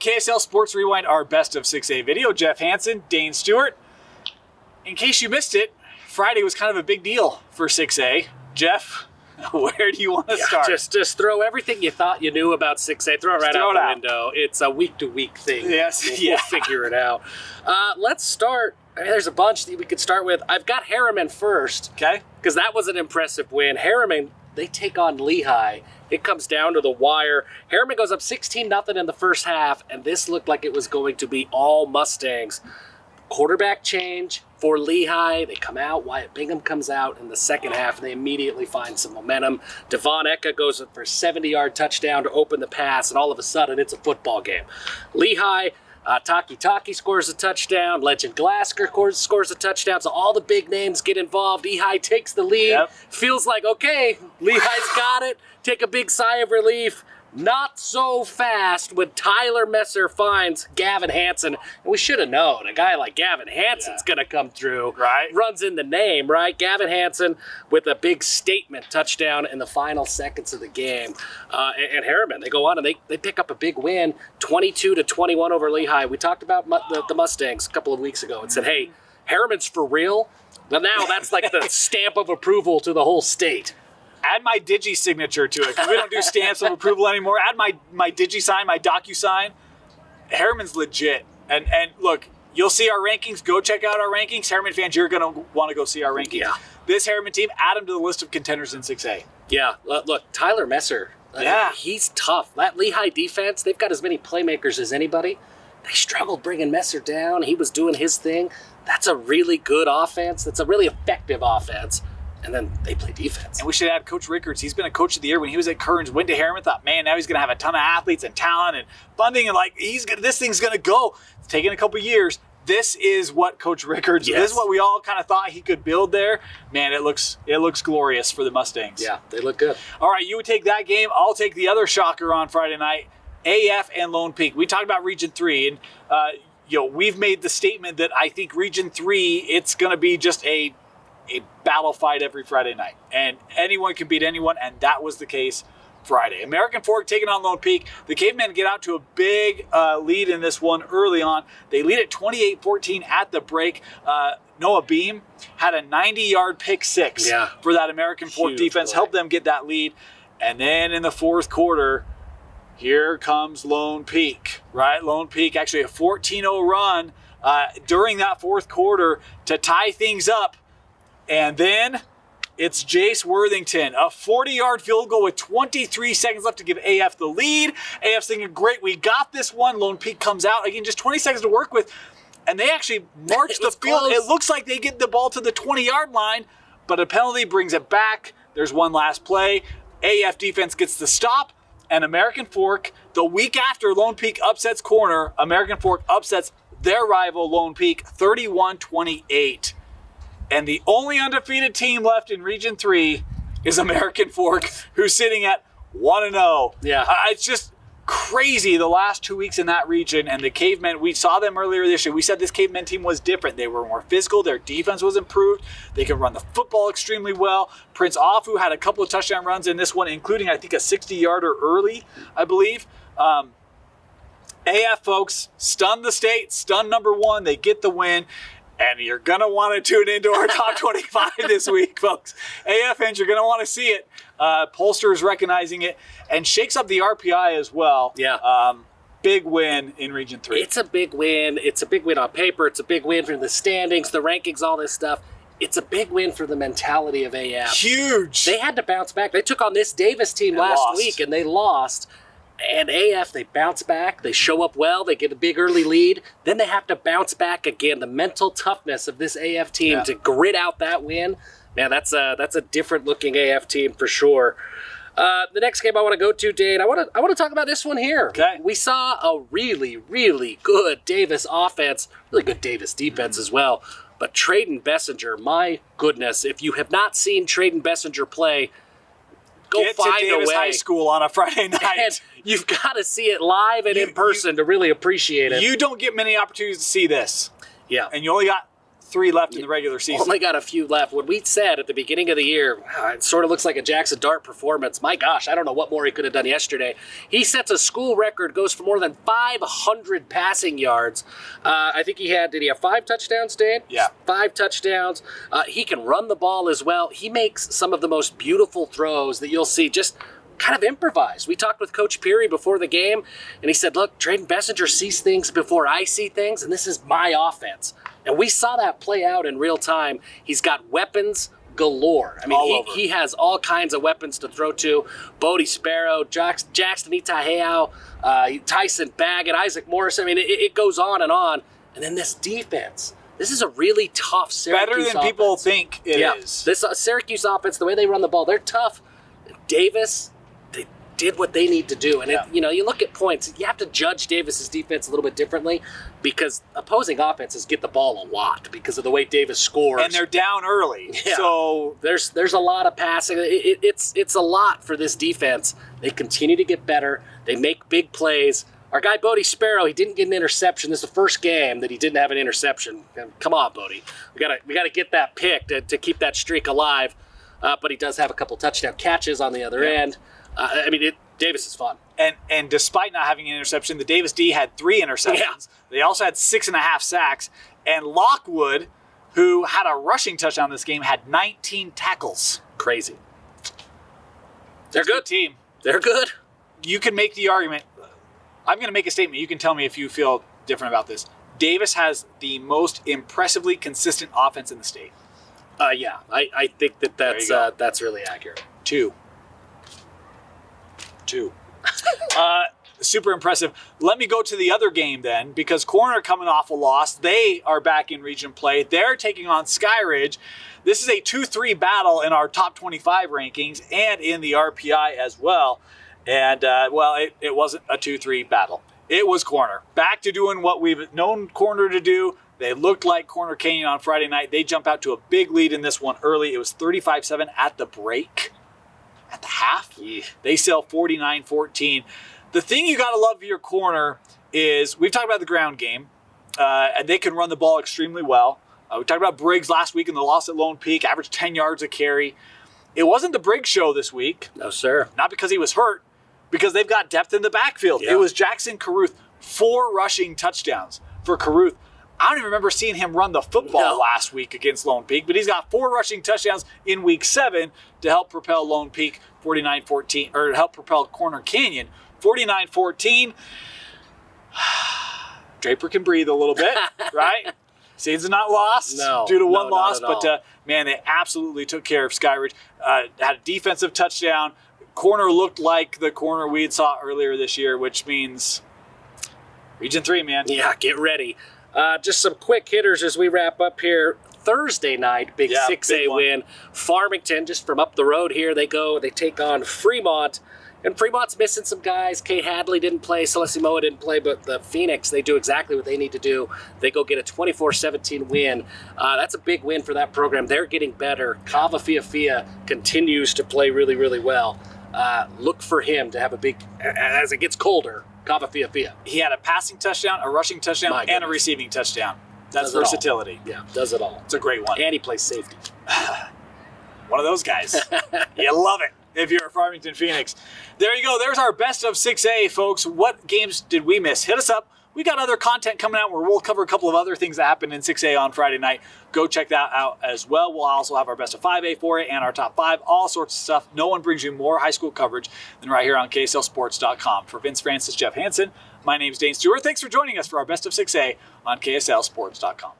KSL Sports Rewind, our best of 6A video. Jeff Hansen, Dane Stewart. In case you missed it, Friday was kind of a big deal for 6A. Jeff, where do you want to start? Just throw everything you thought you knew about 6A, throw it right out the window. It's a week-to-week thing. Yes, we'll figure it out. Let's start. There's a bunch that we could start with. I've got Harriman first. Okay. Because that was an impressive win. Harriman, they take on Lehigh. It comes down to the wire. Harriman goes up 16-0 in the first half, and this looked like it was going to be all Mustangs. Quarterback change for Lehigh. They come out. Wyatt Bingham comes out in the second half, and they immediately find some momentum. Devon Eka goes up for a 70-yard touchdown to open the pass, and all of a sudden, it's a football game. Lehigh, Taki scores a touchdown. Legend Glasker scores a touchdown. So all the big names get involved. Lehigh takes the lead. Yep. Feels like, okay, Lehigh's got it. Take a big sigh of relief. Not so fast when Tyler Messer finds Gavin Hansen. And we should have known. A guy like Gavin Hansen's going to come through. Right. Runs in the name, right? Gavin Hansen with a big statement touchdown in the final seconds of the game. And Harriman, they go on and they pick up a big win, 22-21 over Lehigh. We talked about the Mustangs a couple of weeks ago and said, hey, Harriman's for real. But now that's like the stamp of approval to the whole state. Add my Digi signature to it, because we don't do stamps of approval anymore. Add my Digi sign, my DocuSign. Harriman's legit. And look, you'll see our rankings. Go check out our rankings. Harriman fans, you're going to want to go see our rankings. Yeah. This Harriman team, add them to the list of contenders in 6A. Yeah, look, Tyler Messer, he's tough. That Lehigh defense, they've got as many playmakers as anybody. They struggled bringing Messer down. He was doing his thing. That's a really good offense. That's a really effective offense. And then they play defense. And we should add Coach Rickards. He's been a coach of the year when he was at Kearns. Went to Harriman, thought, man, now he's going to have a ton of athletes and talent and funding, and this thing's going to go. It's taken a couple years. This is what Coach Rickards. Yes. This is what we all kind of thought he could build there. Man, it looks glorious for the Mustangs. Yeah, they look good. All right, you would take that game. I'll take the other shocker on Friday night, AF and Lone Peak. We talked about Region 3, and we've made the statement that I think Region 3, it's going to be just a battle fight every Friday night. And anyone can beat anyone, and that was the case Friday. American Fork taking on Lone Peak. The Cavemen get out to a big lead in this one early on. They lead at 28-14 at the break. Noah Beam had a 90-yard pick six for that American Fork defense, helped them get that lead. And then in the fourth quarter, here comes Lone Peak, right? Lone Peak, actually a 14-0 run during that fourth quarter to tie things up. And then it's Jace Worthington, a 40-yard field goal with 23 seconds left to give AF the lead. AF's thinking, great, we got this one. Lone Peak comes out. Again, just 20 seconds to work with. And they actually march the field. Close. It looks like they get the ball to the 20-yard line, but a penalty brings it back. There's one last play. AF defense gets the stop, and American Fork, the week after Lone Peak upsets Corner, American Fork upsets their rival Lone Peak 31-28. And the only undefeated team left in Region 3 is American Fork, who's sitting at 1-0. Yeah. It's just crazy the last 2 weeks in that region. And the Cavemen, we saw them earlier this year. We said this Cavemen team was different. They were more physical. Their defense was improved. They could run the football extremely well. Prince Afu had a couple of touchdown runs in this one, including, I think, a 60-yarder early, I believe. AF folks stunned the state, stunned number one. They get the win. And you're going to want to tune into our top 25 this week, folks. AF fans, you're going to want to see it. Polster is recognizing it and shakes up the RPI as well. Yeah. Big win in Region 3. It's a big win. It's a big win on paper. It's a big win for the standings, the rankings, all this stuff. It's a big win for the mentality of AF. Huge. They had to bounce back. They took on this Davis team last week, and they lost. And AF, they bounce back. They show up well. They get a big early lead. Then they have to bounce back again. The mental toughness of this AF team to grit out that win, man, that's a different-looking AF team for sure. The next game I want to go to, Dane, I want to talk about this one here. Okay. We saw a really, really good Davis offense, really good Davis defense as well. But Trayden Bessinger, my goodness, if you have not seen Trayden Bessinger play, go Get find to Davis a way. High School on a Friday night. And you've got to see it live and in person to really appreciate it. You don't get many opportunities to see this. Yeah. And you only got 3 left in the regular season. Only got a few left. When we said at the beginning of the year, wow, it sort of looks like a Jackson Dart performance. My gosh, I don't know what more he could have done yesterday. He sets a school record, goes for more than 500 passing yards. I think did he have 5 touchdowns, Dan? Yeah. 5 touchdowns. He can run the ball as well. He makes some of the most beautiful throws that you'll see just kind of improvised. We talked with Coach Peary before the game, and he said, look, Drayden Bessinger sees things before I see things, and this is my offense. And we saw that play out in real time. He's got weapons galore. I mean, he has all kinds of weapons to throw to. Bodie Sparrow, Jackson Itaheo, Tyson Baggett, Isaac Morris. I mean, it goes on. And then this defense. This is a really tough Syracuse Better than offense. people think it is. This Syracuse offense, the way they run the ball, they're tough. Davis, they did what they need to do. And, you look at points, you have to judge Davis's defense a little bit differently because opposing offenses get the ball a lot because of the way Davis scores. And they're down early. Yeah. So there's a lot of passing. It's a lot for this defense. They continue to get better. They make big plays. Our guy, Bodie Sparrow, he didn't get an interception. This is the first game that he didn't have an interception. Come on, Bodie. We gotta get that pick to keep that streak alive. But he does have a couple touchdown catches on the other end. Davis is fun. And despite not having an interception, the Davis D had 3 interceptions. Yeah. They also had 6.5 sacks. And Lockwood, who had a rushing touchdown this game, had 19 tackles. Crazy. They're good. Team. They're good. You can make the argument. I'm going to make a statement. You can tell me if you feel different about this. Davis has the most impressively consistent offense in the state. I think that's really accurate. 2. Super impressive. Let me go to the other game then, because Corner coming off a loss. They are back in region play. They're taking on Skyridge. This is a 2-3 battle in our top 25 rankings and in the RPI as well. And, it wasn't a 2-3 battle. It was Corner. Back to doing what we've known Corner to do. They looked like Corner Canyon on Friday night. They jump out to a big lead in this one early. It was 35-7 at the break. At the half, They sell 49-14. The thing you got to love for your Corner is, we've talked about the ground game, and they can run the ball extremely well. We talked about Briggs last week in the loss at Lone Peak, averaged 10 yards a carry. It wasn't the Briggs show this week. No, sir. Not because he was hurt, because they've got depth in the backfield. Yeah. It was Jackson Caruth, 4 rushing touchdowns for Caruth. I don't even remember seeing him run the football last week against Lone Peak, but he's got 4 rushing touchdowns in week 7 to help propel Lone Peak 49-14, or to help propel Corner Canyon 49-14. Draper can breathe a little bit, right? Season's not lost due to one loss, but they absolutely took care of Skyridge. Had a defensive touchdown. Corner looked like the Corner we had saw earlier this year, which means Region 3, man. Yeah, get ready. Just some quick hitters as we wrap up here. Thursday night, big 6A win. Farmington, just from up the road here, they take on Fremont. And Fremont's missing some guys. Kate Hadley didn't play, Celeste Moa didn't play, but the Phoenix, they do exactly what they need to do. They go get a 24-17 win. That's a big win for that program. They're getting better. Kava Fiafia continues to play really, really well. Look for him to have a big, as it gets colder, Kava Fiafia. He had a passing touchdown, a rushing touchdown, and a receiving touchdown. That's versatility. Yeah, does it all. It's a great one. And he plays safety. One of those guys. You love it if you're a Farmington Phoenix. There you go. There's our best of 6A, folks. What games did we miss? Hit us up. We got other content coming out where we'll cover a couple of other things that happened in 6A on Friday night. Go check that out as well. We'll also have our best of 5A for it and our top 5, all sorts of stuff. No one brings you more high school coverage than right here on KSLSports.com. For Vince Francis, Jeff Hansen, my name's Dane Stewart. Thanks for joining us for our best of 6A on KSLSports.com.